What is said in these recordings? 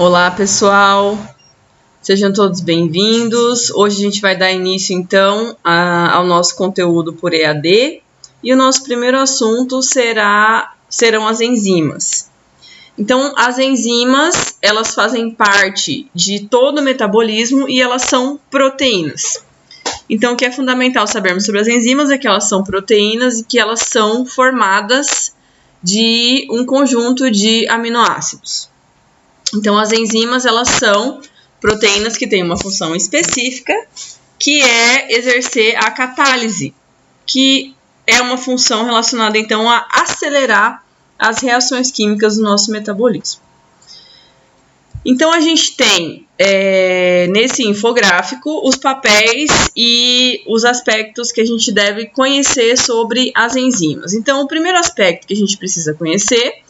Olá, pessoal! Sejam todos bem-vindos. Hoje a gente vai dar início, então, ao nosso conteúdo por EAD. E o nosso primeiro assunto serão as enzimas. Então, as enzimas, elas fazem parte de todo o metabolismo e elas são proteínas. Então, o que é fundamental sabermos sobre as enzimas é que elas são proteínas e que elas são formadas de um conjunto de aminoácidos. Então, as enzimas, elas são proteínas que têm uma função específica, que é exercer a catálise, que é uma função relacionada, então, a acelerar as reações químicas do nosso metabolismo. Então, a gente tem, nesse infográfico, os papéis e os aspectos que a gente deve conhecer sobre as enzimas. Então, o primeiro aspecto que a gente precisa conhecer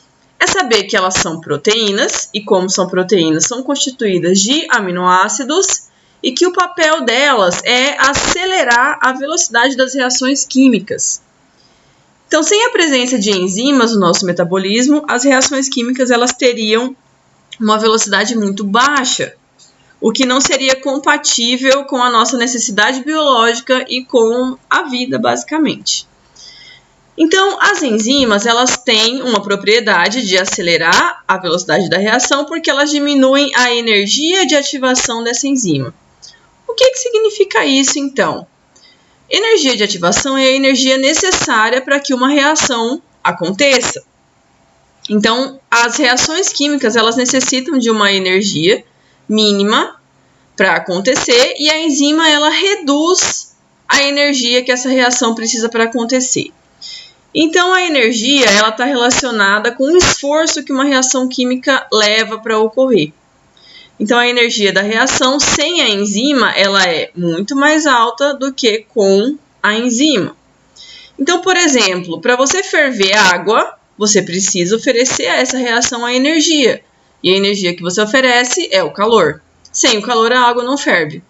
é saber que elas são proteínas, e como são proteínas, são constituídas de aminoácidos, e que o papel delas é acelerar a velocidade das reações químicas. Então, sem a presença de enzimas no nosso metabolismo, as reações químicas elas teriam uma velocidade muito baixa, o que não seria compatível com a nossa necessidade biológica e com a vida, basicamente. Então, as enzimas, elas têm uma propriedade de acelerar a velocidade da reação porque elas diminuem a energia de ativação dessa enzima. O que significa isso, então? Energia de ativação é a energia necessária para que uma reação aconteça. Então, as reações químicas, elas necessitam de uma energia mínima para acontecer e a enzima, ela reduz a energia que essa reação precisa para acontecer. Então, a energia está relacionada com o esforço que uma reação química leva para ocorrer. Então, a energia da reação sem a enzima ela é muito mais alta do que com a enzima. Então, por exemplo, para você ferver água, você precisa oferecer a essa reação a energia. E a energia que você oferece é o calor. Sem o calor, a água não ferve.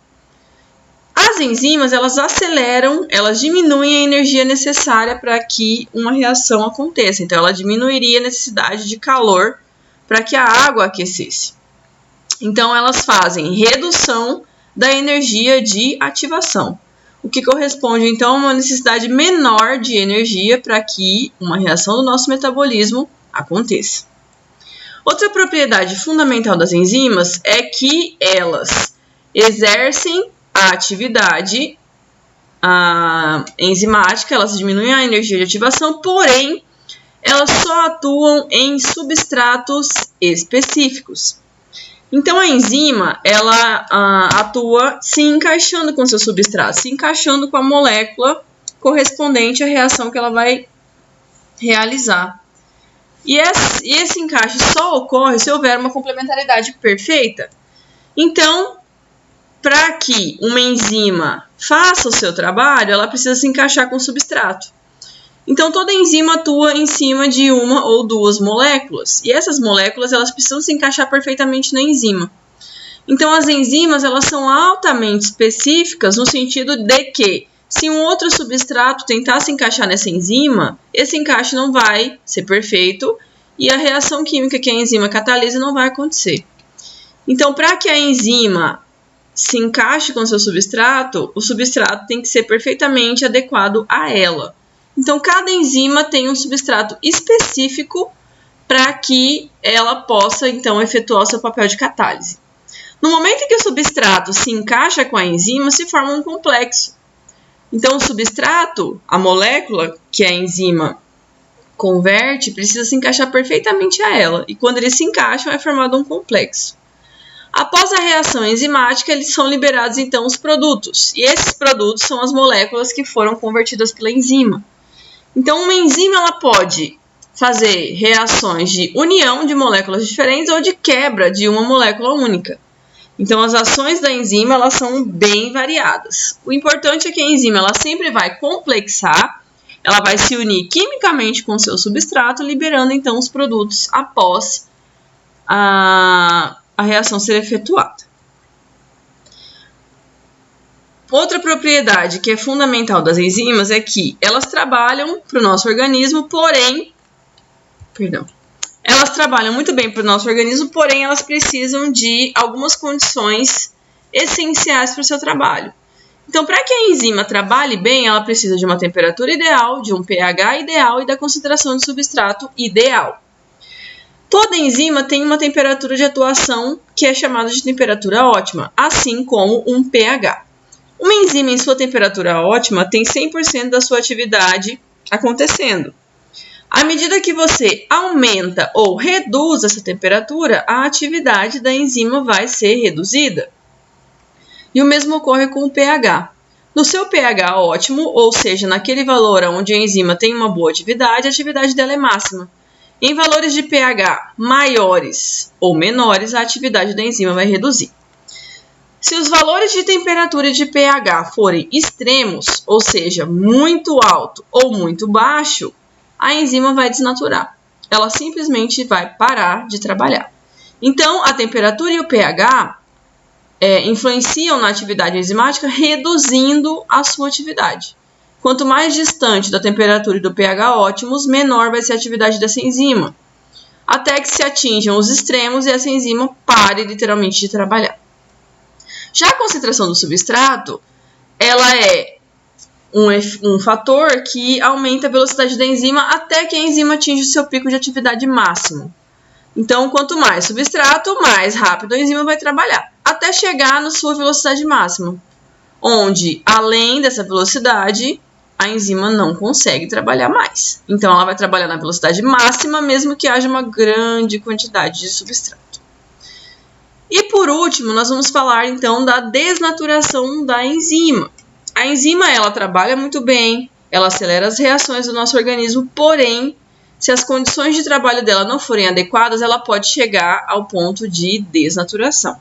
As enzimas, elas aceleram, elas diminuem a energia necessária para que uma reação aconteça. Então, ela diminuiria a necessidade de calor para que a água aquecesse. Então, elas fazem redução da energia de ativação, o que corresponde, então, a uma necessidade menor de energia para que uma reação do nosso metabolismo aconteça. Outra propriedade fundamental das enzimas é que elas exercem a atividade enzimática, elas diminuem a energia de ativação, porém, elas só atuam em substratos específicos. Então, a enzima, ela atua se encaixando com seu substrato, se encaixando com a molécula correspondente à reação que ela vai realizar. E esse encaixe só ocorre se houver uma complementaridade perfeita. Então, para que uma enzima faça o seu trabalho, ela precisa se encaixar com o substrato. Então, toda enzima atua em cima de uma ou duas moléculas. E essas moléculas, elas precisam se encaixar perfeitamente na enzima. Então, as enzimas, elas são altamente específicas no sentido de que, se um outro substrato tentar se encaixar nessa enzima, esse encaixe não vai ser perfeito e a reação química que a enzima catalisa não vai acontecer. Então, para que a enzima se encaixe com o seu substrato, o substrato tem que ser perfeitamente adequado a ela. Então, cada enzima tem um substrato específico para que ela possa, então, efetuar o seu papel de catálise. No momento em que o substrato se encaixa com a enzima, se forma um complexo. Então, o substrato, a molécula que a enzima converte, precisa se encaixar perfeitamente a ela. E quando eles se encaixam, é formado um complexo. Após a reação enzimática, eles são liberados, então, os produtos. E esses produtos são as moléculas que foram convertidas pela enzima. Então, uma enzima ela pode fazer reações de união de moléculas diferentes ou de quebra de uma molécula única. Então, as ações da enzima elas são bem variadas. O importante é que a enzima ela sempre vai complexar, ela vai se unir quimicamente com o seu substrato, liberando, então, os produtos após a reação ser efetuada. Outra propriedade que é fundamental das enzimas é que elas trabalham para o nosso organismo, porém, Elas trabalham muito bem para o nosso organismo, porém elas precisam de algumas condições essenciais para o seu trabalho. Então, para que a enzima trabalhe bem, ela precisa de uma temperatura ideal, de um pH ideal e da concentração de substrato ideal. Toda enzima tem uma temperatura de atuação que é chamada de temperatura ótima, assim como um pH. Uma enzima em sua temperatura ótima tem 100% da sua atividade acontecendo. À medida que você aumenta ou reduz essa temperatura, a atividade da enzima vai ser reduzida. E o mesmo ocorre com o pH. No seu pH ótimo, ou seja, naquele valor onde a enzima tem uma boa atividade, a atividade dela é máxima. Em valores de pH maiores ou menores, a atividade da enzima vai reduzir. Se os valores de temperatura e de pH forem extremos, ou seja, muito alto ou muito baixo, a enzima vai desnaturar. Ela simplesmente vai parar de trabalhar. Então, a temperatura e o pH influenciam na atividade enzimática, reduzindo a sua atividade. Quanto mais distante da temperatura e do pH ótimos, menor vai ser a atividade dessa enzima, até que se atinjam os extremos e essa enzima pare literalmente de trabalhar. Já a concentração do substrato, ela é um fator que aumenta a velocidade da enzima até que a enzima atinja o seu pico de atividade máximo. Então, quanto mais substrato, mais rápido a enzima vai trabalhar, até chegar na sua velocidade máxima, onde, além dessa velocidade, a enzima não consegue trabalhar mais. Então, ela vai trabalhar na velocidade máxima, mesmo que haja uma grande quantidade de substrato. E, por último, nós vamos falar, então, da desnaturação da enzima. A enzima, ela trabalha muito bem, ela acelera as reações do nosso organismo, porém, se as condições de trabalho dela não forem adequadas, ela pode chegar ao ponto de desnaturação.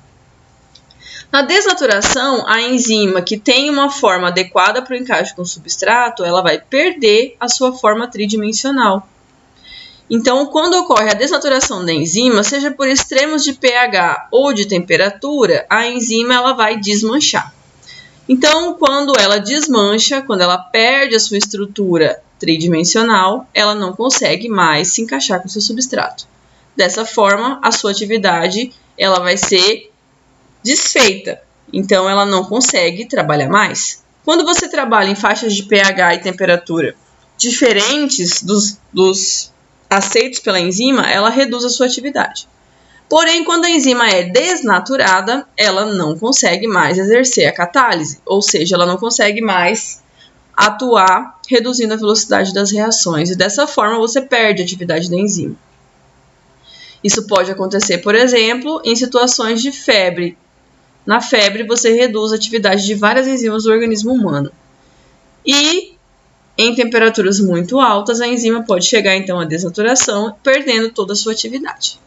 Na desnaturação, a enzima que tem uma forma adequada para o encaixe com o substrato, ela vai perder a sua forma tridimensional. Então, quando ocorre a desnaturação da enzima, seja por extremos de pH ou de temperatura, a enzima ela vai desmanchar. Então, quando ela desmancha, quando ela perde a sua estrutura tridimensional, ela não consegue mais se encaixar com o seu substrato. Dessa forma, a sua atividade ela vai ser desfeita, então ela não consegue trabalhar mais. Quando você trabalha em faixas de pH e temperatura diferentes dos aceitos pela enzima, ela reduz a sua atividade. Porém, quando a enzima é desnaturada, ela não consegue mais exercer a catálise, ou seja, ela não consegue mais atuar reduzindo a velocidade das reações, e dessa forma você perde a atividade da enzima. Isso pode acontecer, por exemplo, em situações de febre. Na febre, você reduz a atividade de várias enzimas do organismo humano. E em temperaturas muito altas, a enzima pode chegar então à desnaturação, perdendo toda a sua atividade.